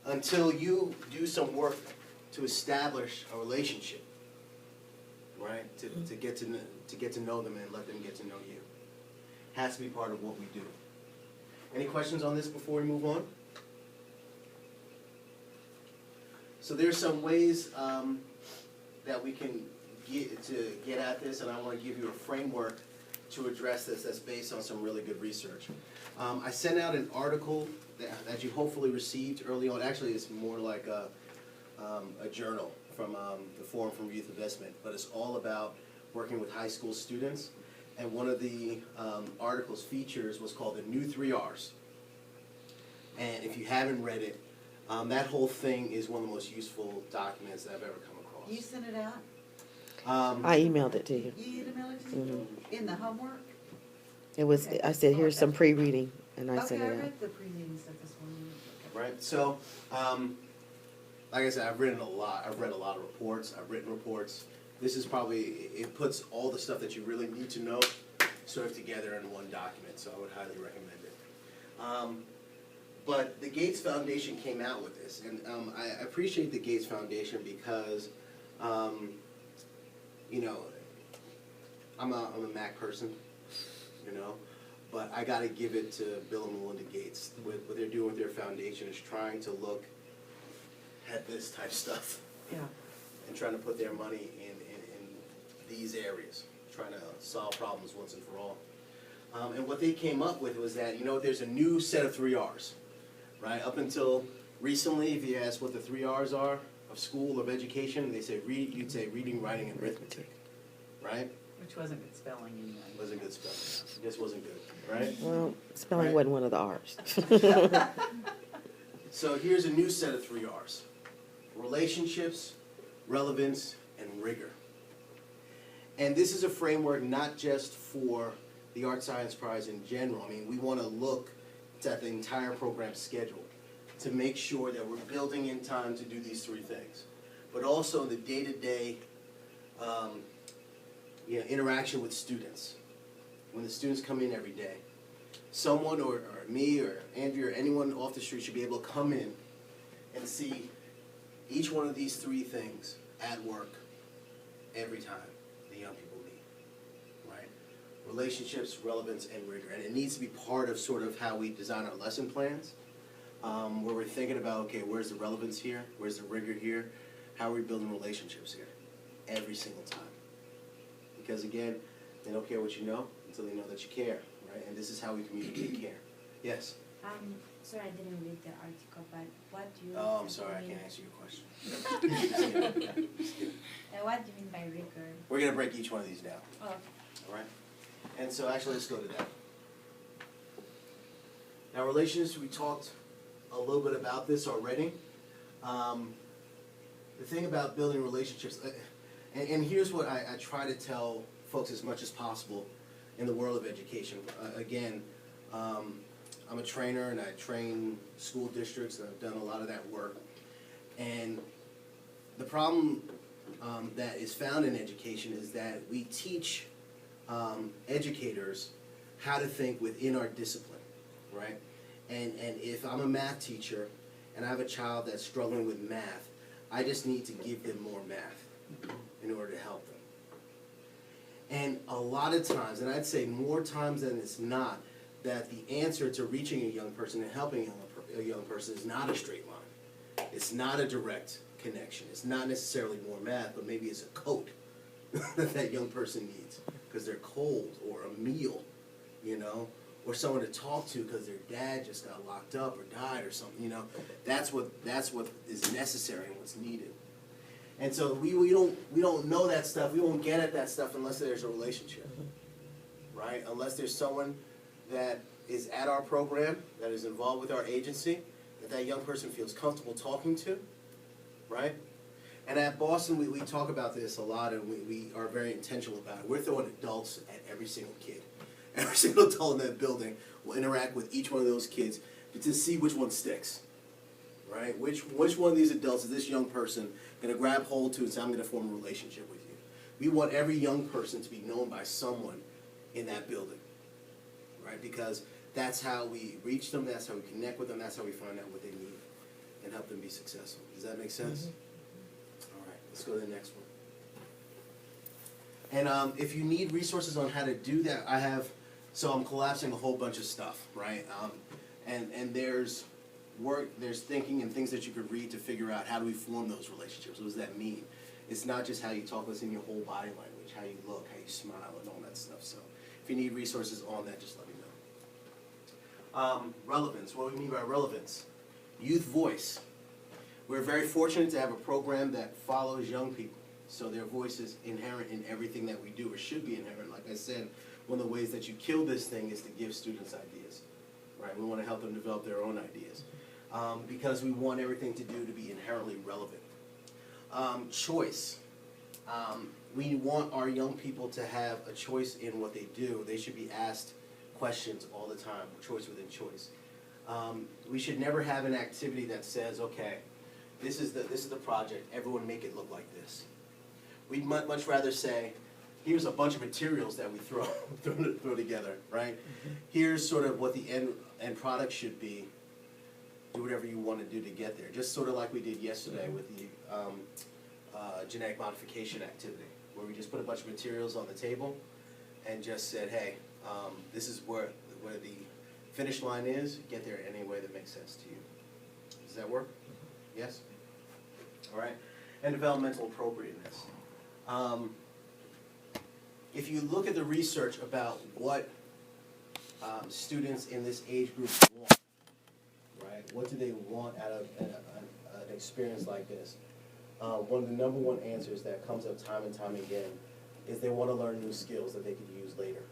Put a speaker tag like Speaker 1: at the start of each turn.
Speaker 1: until you do some work to establish a relationship, right? To get to know them and let them get to know you. Has to be part of what we do. Any questions on this before we move on? So there's some ways that we can get at this, and I want to give you a framework to address this that's based on some really good research. I sent out an article that you hopefully received early on. Actually, it's more like a journal from the Forum for Youth Investment, but it's all about working with high school students. And one of the article's features was called the New 3 R's. And if you haven't read it, that whole thing is one of the most useful documents that I've ever come across.
Speaker 2: You sent it out?
Speaker 3: I emailed it to you.
Speaker 2: You emailed it to me? In the homework?
Speaker 3: It was, I said, here's some pre-reading, and I sent
Speaker 2: Okay, I
Speaker 3: it out.
Speaker 2: read the pre-reading stuff this morning.
Speaker 1: Right, so, like I said, I've read a lot of reports, I've written reports. This is probably, it puts all the stuff that you really need to know sort of together in one document, so I would highly recommend it. But the Gates Foundation came out with this, and I appreciate the Gates Foundation because, you know, I'm a Mac person, you know, but I got to give it to Bill and Melinda Gates. What they're doing with their foundation is trying to look at this type stuff.
Speaker 3: Yeah.
Speaker 1: And trying to put their money in these areas, trying to solve problems once and for all. And what they came up with was that, you know, there's a new set of 3 R's, right? Up until recently, if you ask what the 3 R's are of school, of education, they say you'd say reading, writing, and arithmetic, right?
Speaker 2: Which wasn't good spelling anyway.
Speaker 1: Wasn't good spelling. I guess wasn't good, right?
Speaker 3: Well, spelling
Speaker 1: Right.
Speaker 3: wasn't one of the R's.
Speaker 1: So here's a new set of 3 R's. Relationships, relevance, and rigor. And this is a framework not just for the Art Science Prize in general. I mean, we want to look at the entire program schedule to make sure that we're building in time to do these 3 things. But also the day-to-day interaction with students. When the students come in every day, someone or me or Andrea or anyone off the street should be able to come in and see each one of these 3 things at work every time the young people meet, right? Relationships, relevance, and rigor. And it needs to be part of sort of how we design our lesson plans, where we're thinking about, okay, where's the relevance here? Where's the rigor here? How are we building relationships here? Every single time. Because again, they don't care what you know until they know that you care, right? And this is how we communicate care. Yes?
Speaker 4: Sorry, I didn't read the article, but what do you...
Speaker 1: Oh, I'm sorry, I can't answer your question.
Speaker 4: what do you mean by rigor?
Speaker 1: We're going to break each one of these down,
Speaker 4: Oh, okay.
Speaker 1: all right? And so actually, let's go to that. Now, relationships, we talked a little bit about this already. The thing about building relationships, and here's what I try to tell folks as much as possible in the world of education. Again, I'm a trainer and I train school districts and I've done a lot of that work. And the problem that is found in education is that we teach educators how to think within our discipline, right? And if I'm a math teacher and I have a child that's struggling with math, I just need to give them more math in order to help them. And a lot of times, and I'd say more times than it's not, that the answer to reaching a young person and helping a young person is not a straight line. It's not a direct connection. It's not necessarily more math, but maybe it's a coat that that young person needs because they're cold, or a meal, you know, or someone to talk to because their dad just got locked up or died or something, you know. That's what is necessary and what's needed. And so we don't know that stuff. We won't get at that stuff unless there's a relationship, right? Unless there's someone that is at our program, that is involved with our agency, that young person feels comfortable talking to, right? And at Boston, we talk about this a lot, and we are very intentional about it. We're throwing adults at every single kid. Every single adult in that building will interact with each one of those kids to see which one sticks, right? Which one of these adults is this young person going to grab hold to and say, I'm going to form a relationship with you. We want every young person to be known by someone in that building, right? Because that's how we reach them, that's how we connect with them, that's how we find out what they need and help them be successful. Does that make sense? All right, let's go to the next one. And if you need resources on how to do that, I have, so I'm collapsing a whole bunch of stuff, right? And there's work, there's thinking and things that you could read to figure out how do we form those relationships. What does that mean? It's not just how you talk, it's in your whole body language, how you look, how you smile, and all that stuff. So if you need resources on that, just let me know. Relevance, what do we mean by relevance? Youth voice. We're very fortunate to have a program that follows young people. So their voice is inherent in everything that we do, or should be inherent. Like I said, one of the ways that you kill this thing is to give students ideas, right? We want to help them develop their own ideas because we want everything to do to be inherently relevant. Choice. We want our young people to have a choice in what they do. They should be asked questions all the time, choice within choice. We should never have an activity that says, okay, this is the project, everyone make it look like this. We'd much rather say, here's a bunch of materials that we throw together, right? Here's sort of what the end product should be. Do whatever you want to do to get there. Just sort of like we did yesterday with the genetic modification activity, where we just put a bunch of materials on the table and just said, hey, this is where the finish line is. Get there any way that makes sense to you. Does that work? Yes? All right. And developmental appropriateness. If you look at the research about what students in this age group want, right? What do they want out of an experience like this? One of the number one answers that comes up time and time again is they want to learn new skills that they could use later.